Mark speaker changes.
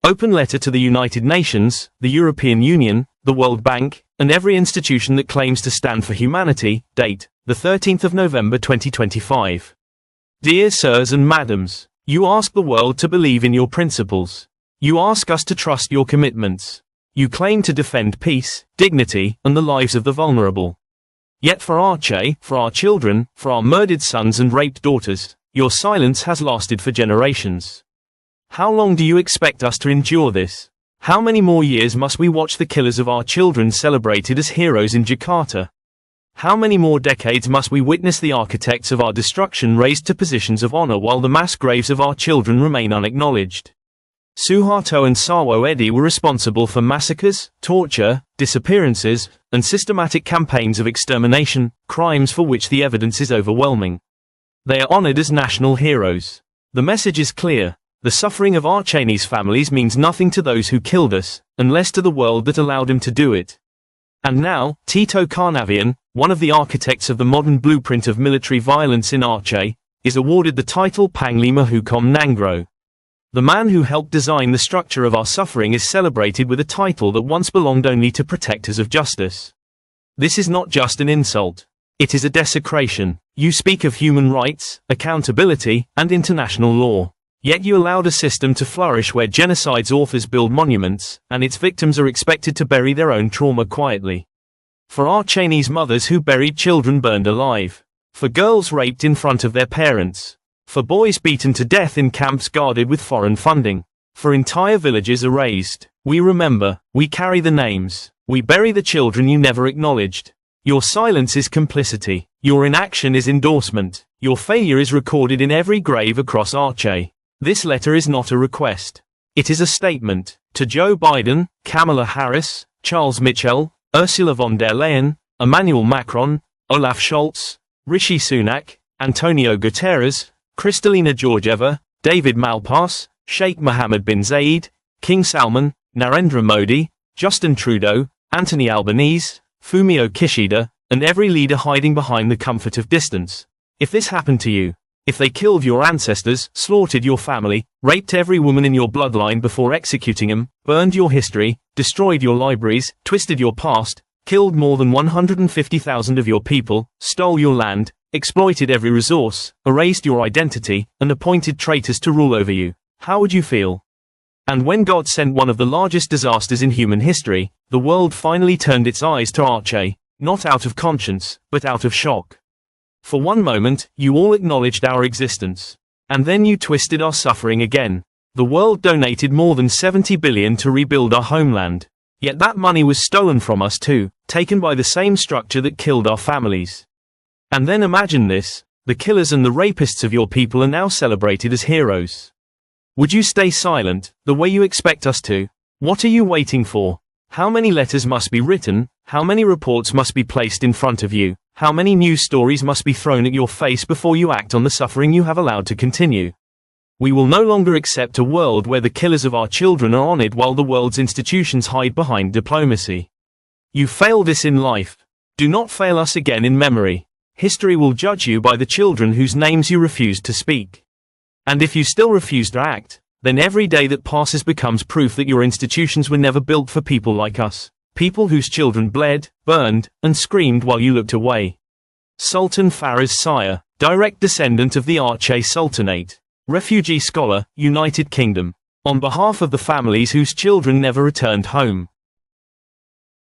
Speaker 1: Open letter to the United Nations, the European Union, the World Bank, and every institution that claims to stand for humanity. Date, the 13th of November 2025. Dear sirs and madams, you ask the world to believe in your principles. You ask us to trust your commitments. You claim to defend peace, dignity, and the lives of the vulnerable. Yet for Aceh, for our children, for our murdered sons and raped daughters, your silence has lasted for generations. How long do you expect us to endure this? How many more years must we watch the killers of our children celebrated as heroes in Jakarta? How many more decades must we witness the architects of our destruction raised to positions of honor while the mass graves of our children remain unacknowledged? Suharto and Sarwo Edi were responsible for massacres, torture, disappearances, and systematic campaigns of extermination, crimes for which the evidence is overwhelming. They are honored as national heroes. The message is clear. The suffering of Aceh's families means nothing to those who killed us, and less to the world that allowed him to do it. And now, Tito Karnavian, one of the architects of the modern blueprint of military violence in Aceh, is awarded the title Panglima Hukom Nanggroe. The man who helped design the structure of our suffering is celebrated with a title that once belonged only to protectors of justice. This is not just an insult. It is a desecration. You speak of human rights, accountability, and international law. Yet you allowed a system to flourish where genocide's authors build monuments, and its victims are expected to bury their own trauma quietly. For our Chinese mothers who buried children burned alive. For girls raped in front of their parents. For boys beaten to death in camps guarded with foreign funding. For entire villages erased. We remember, we carry the names, we bury the children you never acknowledged. Your silence is complicity. Your inaction is endorsement. Your failure is recorded in every grave across Aceh. This letter is not a request. It is a statement. To Joe Biden, Kamala Harris, Charles Michel, Ursula von der Leyen, Emmanuel Macron, Olaf Scholz, Rishi Sunak, Antonio Guterres, Kristalina Georgieva, David Malpass, Sheikh Mohammed bin Zayed, King Salman, Narendra Modi, Justin Trudeau, Anthony Albanese, Fumio Kishida, and every leader hiding behind the comfort of distance. If this happened to you, if they killed your ancestors, slaughtered your family, raped every woman in your bloodline before executing them, burned your history, destroyed your libraries, twisted your past, killed more than 150,000 of your people, stole your land, exploited every resource, erased your identity, and appointed traitors to rule over you, how would you feel? And when God sent one of the largest disasters in human history, the world finally turned its eyes to Aceh, not out of conscience, but out of shock. For one moment, you all acknowledged our existence. And then you twisted our suffering again. The world donated more than 70 billion to rebuild our homeland. Yet that money was stolen from us too, taken by the same structure that killed our families. And then imagine this, the killers and the rapists of your people are now celebrated as heroes. Would you stay silent, the way you expect us to? What are you waiting for? How many letters must be written? How many reports must be placed in front of you? How many news stories must be thrown at your face before you act on the suffering you have allowed to continue? We will no longer accept a world where the killers of our children are honored while the world's institutions hide behind diplomacy. You failed us in life. Do not fail us again in memory. History will judge you by the children whose names you refused to speak. And if you still refuse to act, then every day that passes becomes proof that your institutions were never built for people like us. People whose children bled, burned, and screamed while you looked away. Sultan Faraz Sire, direct descendant of the Aceh Sultanate. Refugee scholar, United Kingdom. On behalf of the families whose children never returned home.